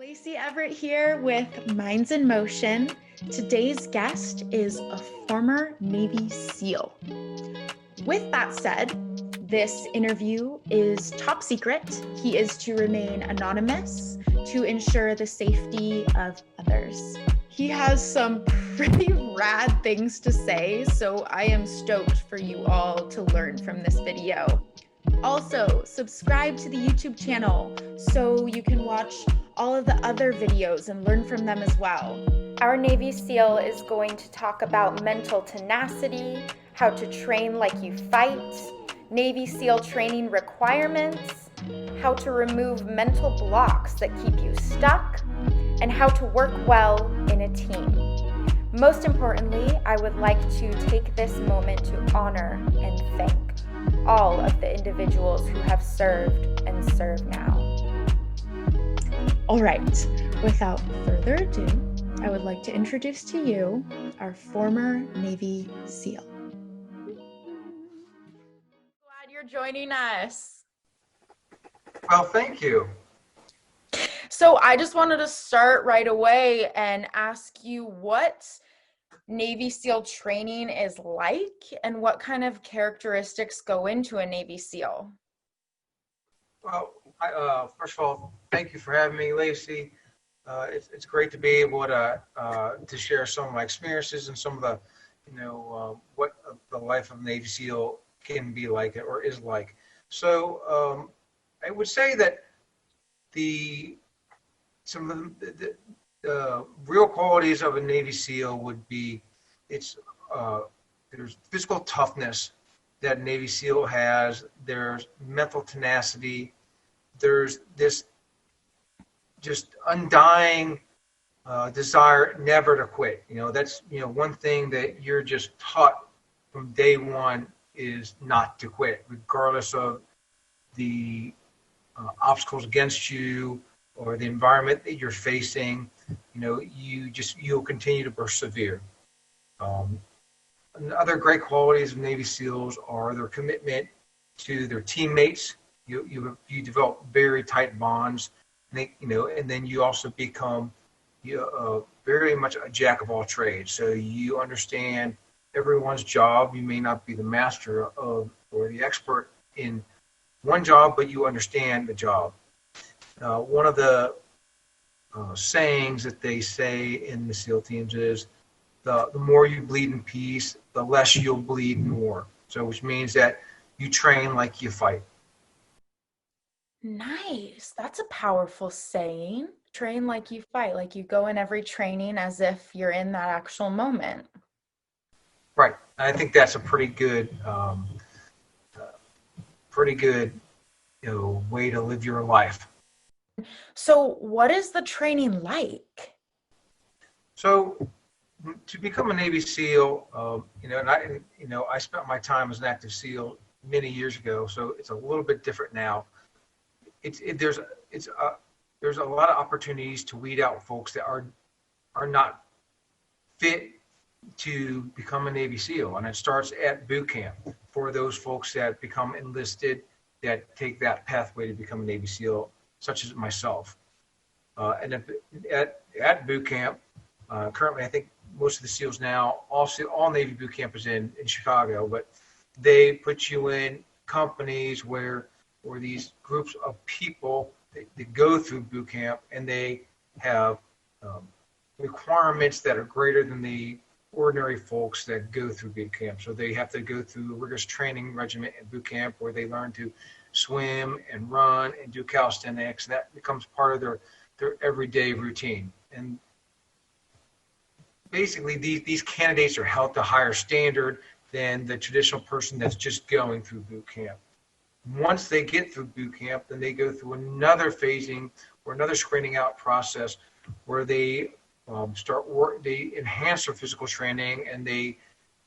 Lacey Everett here with Minds in Motion. Today's guest is a former Navy SEAL. With that said, this interview is top secret. He is to remain anonymous to ensure the safety of others. He has some pretty rad things to say, so I am stoked for you all to learn from this video. Also, subscribe to the YouTube channel so you can watch all of the other videos and learn from them as well. Our Navy SEAL is going to talk about mental tenacity, how to train like you fight, Navy SEAL training requirements, how to remove mental blocks that keep you stuck, and how to work well in a team. Most importantly, I would like to take this moment to honor and thank all of the individuals who have served and serve now. All right, without further ado, I would like to introduce to you our former Navy SEAL. Glad you're joining us. Well, thank you. So I just wanted to start right away and ask you what Navy SEAL training is like and what kind of characteristics go into a Navy SEAL. Well, first of all, thank you for having me, Lacey. It's great to be able to share some of my experiences and some of the, what the life of a Navy SEAL can be like or is like. So I would say that some of the real qualities of a Navy SEAL would be there's physical toughness that Navy SEAL has. There's mental tenacity. There's this just undying desire never to quit. That's one thing that you're just taught from day one is not to quit, regardless of the obstacles against you or the environment that you're facing. You'll continue to persevere. Other great qualities of Navy SEALs are their commitment to their teammates. You develop very tight bonds, and then you also become very much a jack of all trades. So you understand everyone's job. You may not be the master of or the expert in one job, but you understand the job. One of the sayings that they say in the SEAL teams is, the more you bleed in peace, the less you'll bleed in war. So which means that you train like you fight. Nice. That's a powerful saying. Train like you fight, like you go in every training as if you're in that actual moment. Right. I think that's a pretty good way to live your life. So what is the training like? So to become a Navy SEAL, I spent my time as an active SEAL many years ago, so it's a little bit different now. There's a lot of opportunities to weed out folks that are not fit to become a Navy SEAL, and it starts at boot camp for those folks that become enlisted, that take that pathway to become a Navy SEAL, such as myself. And at boot camp, currently I think most of the SEALs now, all Navy boot camp is in Chicago, but they put you in companies where these groups of people that go through boot camp, and they have requirements that are greater than the ordinary folks that go through boot camp. So they have to go through a rigorous training regimen at boot camp where they learn to swim and run and do calisthenics, and that becomes part of their everyday routine. And basically these candidates are held to higher standard than the traditional person that's just going through boot camp. Once they get through boot camp, then they go through another phasing or another screening out process where they they enhance their physical training, and they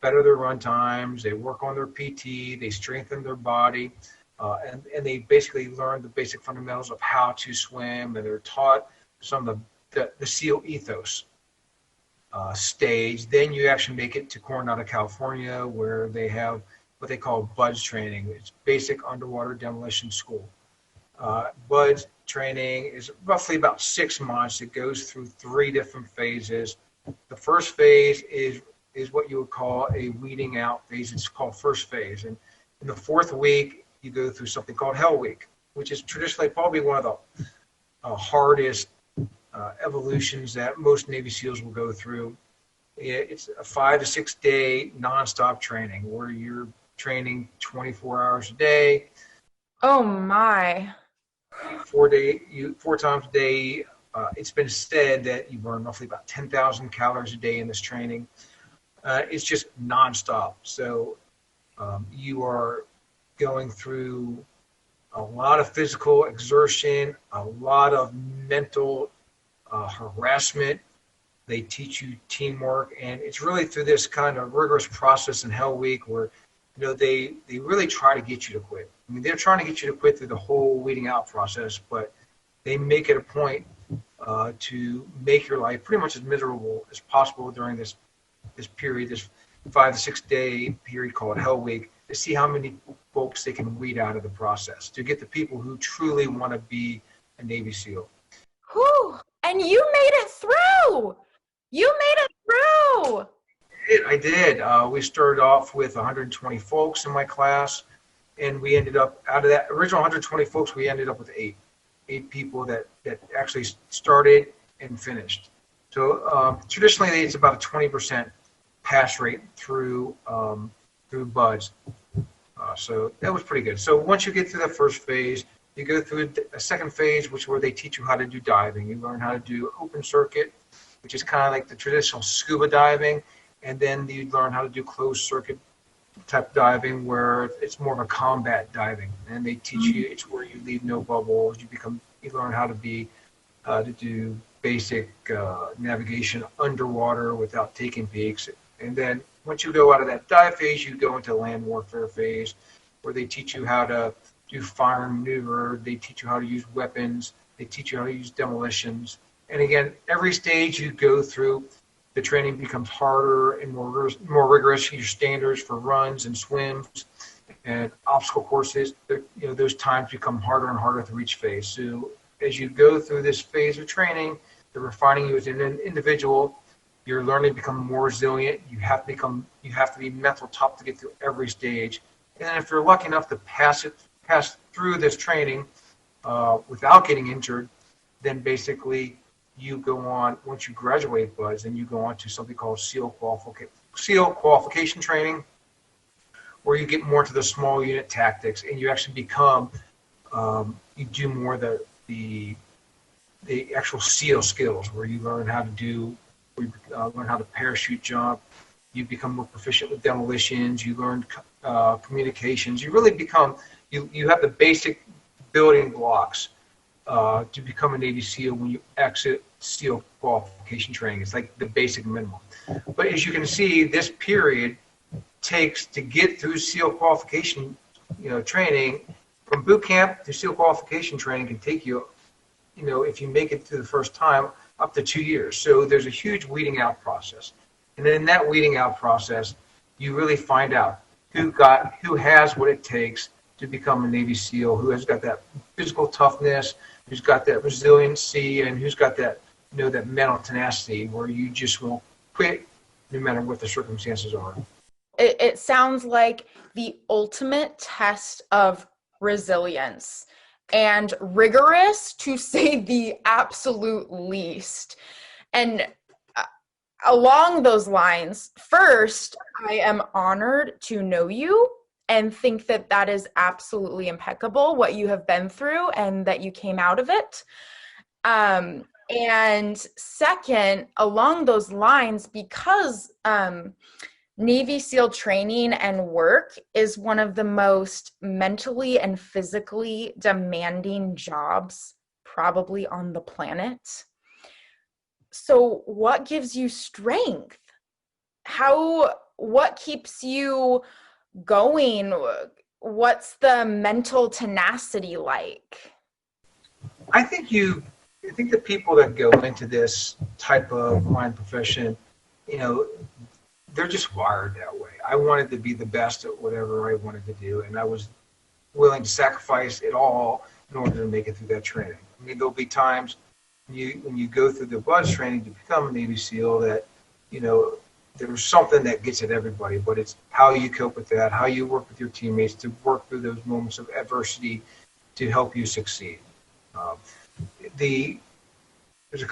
better their run times, they work on their PT, they strengthen their body, and they basically learn the basic fundamentals of how to swim, and they're taught some of the SEAL ethos stage. Then you actually make it to Coronado, California, where they have what they call BUDS training. It's basic underwater demolition school. Buds training is roughly about 6 months. It goes through 3 different phases. The first phase is what you would call a weeding out phase. It's called first phase. And in the 4th week, you go through something called Hell Week, which is traditionally probably one of the hardest evolutions that most Navy SEALs will go through. It's a 5 to 6 day nonstop training where you're training 24 hours a day. Oh my. 4 times a day. It's been said that you burn roughly about 10,000 calories a day in this training. It's just nonstop. So you are going through a lot of physical exertion, a lot of mental harassment. They teach you teamwork, and it's really through this kind of rigorous process in Hell Week where they really try to get you to quit. I mean, they're trying to get you to quit through the whole weeding out process, but they make it a point to make your life pretty much as miserable as possible during this period, this 5 to 6 day period called Hell Week, to see how many folks they can weed out of the process, to get the people who truly want to be a Navy SEAL. Whew. And you made it through. You made it through. I did. We started off with 120 folks in my class, and we ended up, out of that original 120 folks, we ended up with eight people that actually started and finished. So traditionally, it's about a 20% pass rate through buds. So that was pretty good. So once you get through the first phase, you go through a second phase, which is where they teach you how to do diving. You learn how to do open circuit, which is kind of like the traditional scuba diving. And then you learn how to do closed circuit type diving, where it's more of a combat diving. And they teach you, it's where you leave no bubbles. You learn how to do basic navigation underwater without taking peaks. And then once you go out of that dive phase, you go into land warfare phase, where they teach you how to do fire and maneuver. They teach you how to use weapons. They teach you how to use demolitions. And again, every stage you go through, the training becomes harder and more rigorous. Your standards for runs and swims and obstacle courses, those times become harder and harder through each phase. So as you go through this phase of training, they're refining you as an individual. You're learning to become more resilient. You have to be mental tough to get through every stage. And if you're lucky enough to pass through this training without getting injured, then basically you go on, once you graduate buds, and you go on to something called SEAL qualification training, where you get more into the small unit tactics, and you actually become, you do more of the actual SEAL skills, where you learn how to learn how to parachute jump. You become more proficient with demolitions. You learn communications. You really become, you have the basic building blocks to become a Navy SEAL when you exit SEAL qualification training. It's like the basic minimum. But as you can see, this period takes to get through SEAL qualification, training, from boot camp to SEAL qualification training can take you, if you make it through the first time, up to 2 years. So there's a huge weeding out process. And in that weeding out process, you really find out who has what it takes to become a Navy SEAL, who has got that physical toughness, who's got that resiliency, and who's got that, that mental tenacity where you just won't quit no matter what the circumstances are. It sounds like the ultimate test of resilience, and rigorous, to say the absolute least. And along those lines, first, I am honored to know you and think that that is absolutely impeccable, what you have been through and that you came out of it. And second, along those lines, because Navy SEAL training and work is one of the most mentally and physically demanding jobs probably on the planet. So what gives you strength? What keeps you going? What's the mental tenacity like? I think the people that go into this type of line profession, they're just wired that way. I wanted to be the best at whatever I wanted to do, and I was willing to sacrifice it all in order to make it through that training. I mean, there'll be times when you go through the BUDS training to become a Navy SEAL that, there's something that gets at everybody, but it's how you cope with that, how you work with your teammates to work through those moments of adversity to help you succeed. Uh, there's another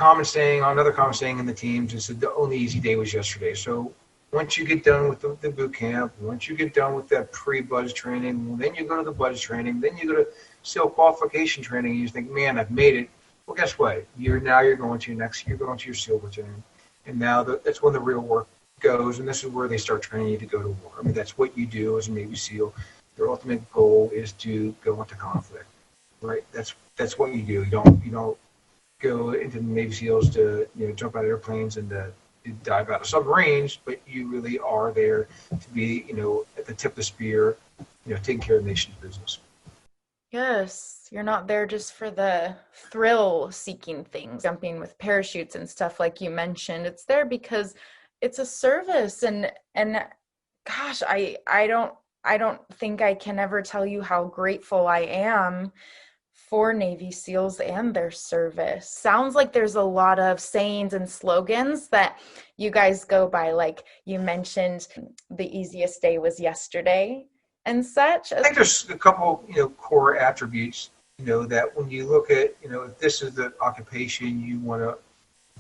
common saying in the teams is that the only easy day was yesterday. So once you get done with the boot camp, once you get done with that pre-BUDS training, then you go to the BUDS training, then you go to SEAL qualification training, and you think, man, I've made it. Well, guess what? You're going to your SEAL platoon, and now that's when the real work goes, and this is where they start training you to go to war. I mean, that's what you do as a Navy SEAL. Your ultimate goal is to go into conflict, right? That's what you do. You don't go into the Navy SEALs to jump out of airplanes and to dive out of submarines, but you really are there to be at the tip of the spear, taking care of the nation's business. Yes, you're not there just for the thrill-seeking things, jumping with parachutes and stuff like you mentioned. It's there because it's a service, and gosh, I don't think I can ever tell you how grateful I am for Navy SEALs and their service. Sounds like there's a lot of sayings and slogans that you guys go by, like you mentioned, the easiest day was yesterday and such. I think there's a couple, core attributes, that when you look at, if this is the occupation you want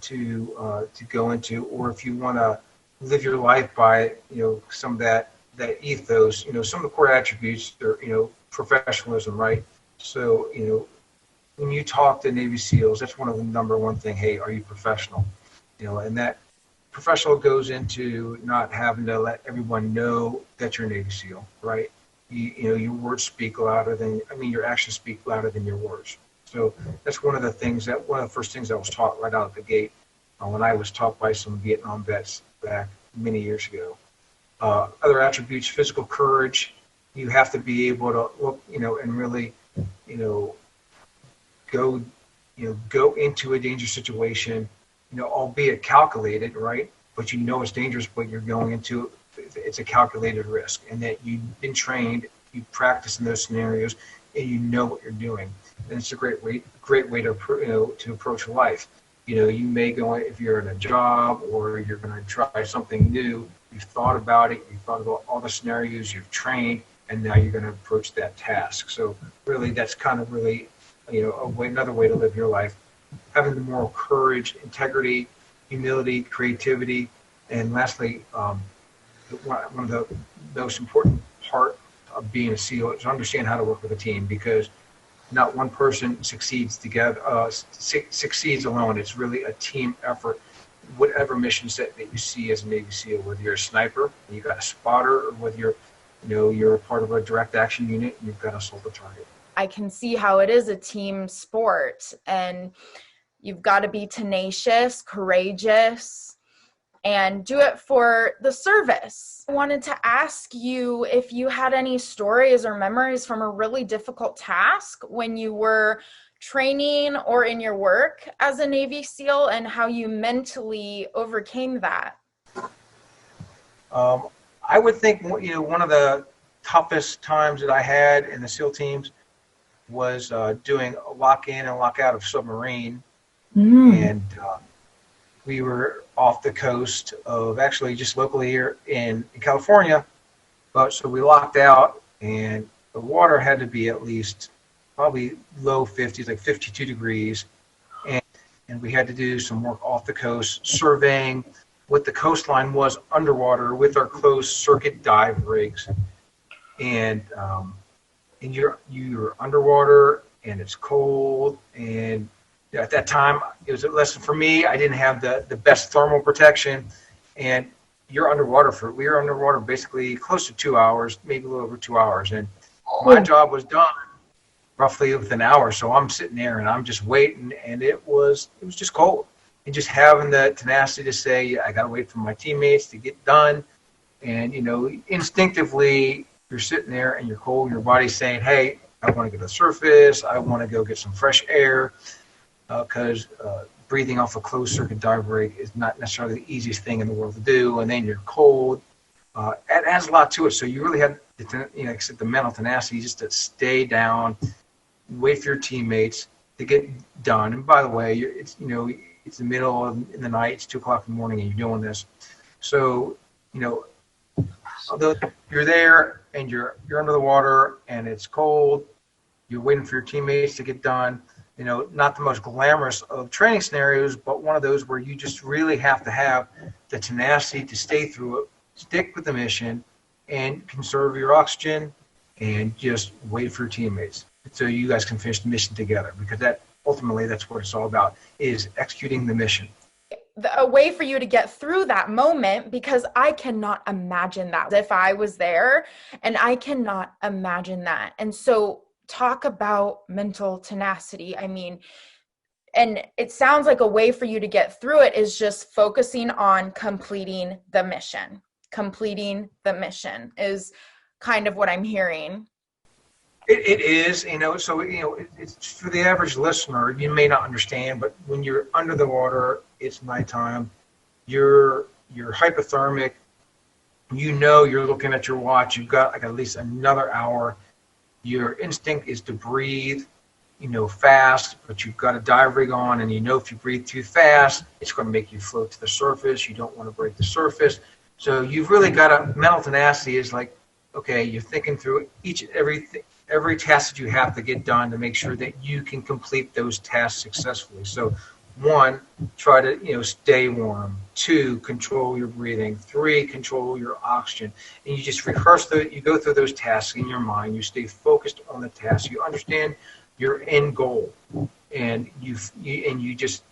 to go into, or if you want to live your life by, some of that ethos, some of the core attributes are, professionalism, right? So, when you talk to Navy SEALs, that's one of the number one thing. Hey, are you professional? And that professional goes into not having to let everyone know that you're a Navy SEAL, right? Your words speak louder your actions speak louder than your words. So that's one of the first things I was taught right out of the gate when I was taught by some Vietnam vets back many years ago. Other attributes, physical courage. You have to be able to look, and really, go into a dangerous situation, albeit calculated, right? But it's dangerous, but you're going into it's a calculated risk, and that you've been trained, you practice in those scenarios, and you know what you're doing. And it's a great way to approach life. You may go, if you're in a job or you're going to try something new, you've thought about it, you've thought about all the scenarios, you've trained, and now you're going to approach that task. So really, that's kind of really, another way to live your life. Having the moral courage, integrity, humility, creativity, and lastly, one of the most important part of being a SEAL is understand how to work with a team, because not one person succeeds alone. It's really a team effort. Whatever mission set that you see as a Navy SEAL, whether you're a sniper and you got a spotter, or whether you're a part of a direct action unit and you've got to assault the target. I can see how it is a team sport, and you've got to be tenacious, courageous, and do it for the service. I wanted to ask you if you had any stories or memories from a really difficult task when you were training or in your work as a Navy SEAL, and how you mentally overcame that. I would think, one of the toughest times that I had in the SEAL teams was doing a lock in and lock out of submarine. And we were off the coast of, actually just locally here in California. But so we locked out, and the water had to be at least probably low 50s, like 52 degrees. And we had to do some work off the coast, surveying what the coastline was underwater with our closed circuit dive rigs. And you're underwater, and it's cold, and at that time it was a lesson for me. I didn't have the best thermal protection, and we were underwater basically close to 2 hours, maybe a little over 2 hours, and my job was done roughly within an hour. So I'm sitting there and I'm just waiting, and it was just cold, and just having the tenacity to say, I gotta wait for my teammates to get done. And instinctively you're sitting there and you're cold, your body's saying, hey, I want to go to the surface, I want to go get some fresh air, because breathing off a closed circuit dive rig is not necessarily the easiest thing in the world to do. And then you're cold. It adds a lot to it. So you really have the mental tenacity just to stay down, wait for your teammates to get done. And by the way, it's it's the middle of the night, it's 2 o'clock in the morning, and you're doing this. So although you're there and you're under the water and it's cold, you're waiting for your teammates to get done. Not the most glamorous of training scenarios, but one of those where you just really have to have the tenacity to stay through it, stick with the mission, and conserve your oxygen, and just wait for your teammates so you guys can finish the mission together. Because ultimately that's what it's all about, is executing the mission. A way for you to get through that moment, because I cannot imagine that if I was there, and I cannot imagine that. And so talk about mental tenacity. I mean, and it sounds like a way for you to get through it is just focusing on completing the mission. Completing the mission is kind of what I'm hearing. It is, so, it's for the average listener, you may not understand, but when you're under the water, it's nighttime, you're hypothermic, you're looking at your watch, you've got like at least another hour. Your instinct is to breathe, fast, but you've got a dive rig on, and if you breathe too fast, it's going to make you float to the surface. You don't want to break the surface. So you've really got mental tenacity is like, okay, you're thinking through every task that you have to get done to make sure that you can complete those tasks successfully. So 1, try to stay warm. 2, control your breathing. 3, control your oxygen. And you just rehearse you go through those tasks in your mind. You stay focused on the task. You understand your end goal, and you just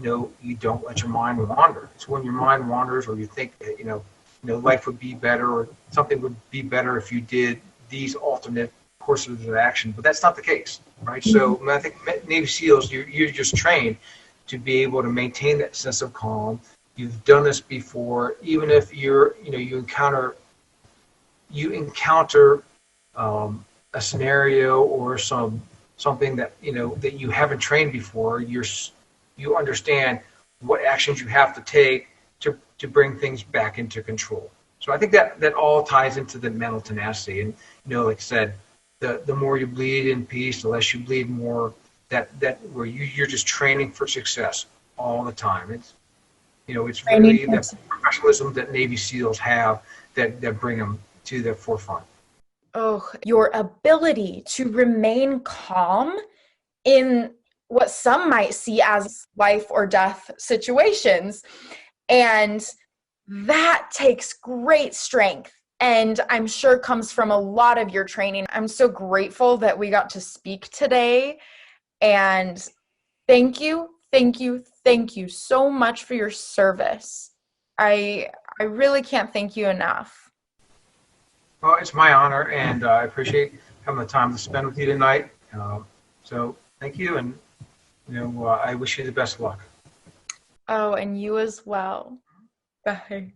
you don't let your mind wander. It's when your mind wanders, or you think that life would be better, or something would be better if you did these alternate courses of action, but that's not the case, right? So I think Navy SEALs, you're just trained to be able to maintain that sense of calm. You've done this before, even if you encounter a scenario or something that that you haven't trained before. You understand what actions you have to take to bring things back into control. So I think that all ties into the mental tenacity. And like I said, the more you bleed in peace, the less you bleed more. That where you're just training for success all the time. It's really that professionalism that Navy SEALs have that bring them to the forefront. Oh, your ability to remain calm in what some might see as life or death situations. And that takes great strength, and I'm sure comes from a lot of your training. I'm so grateful that we got to speak today. And thank you so much for your service. I really can't thank you enough. Well, it's my honor, and I appreciate having the time to spend with you tonight. So thank you, and I wish you the best of luck. Oh, and you as well. Bye.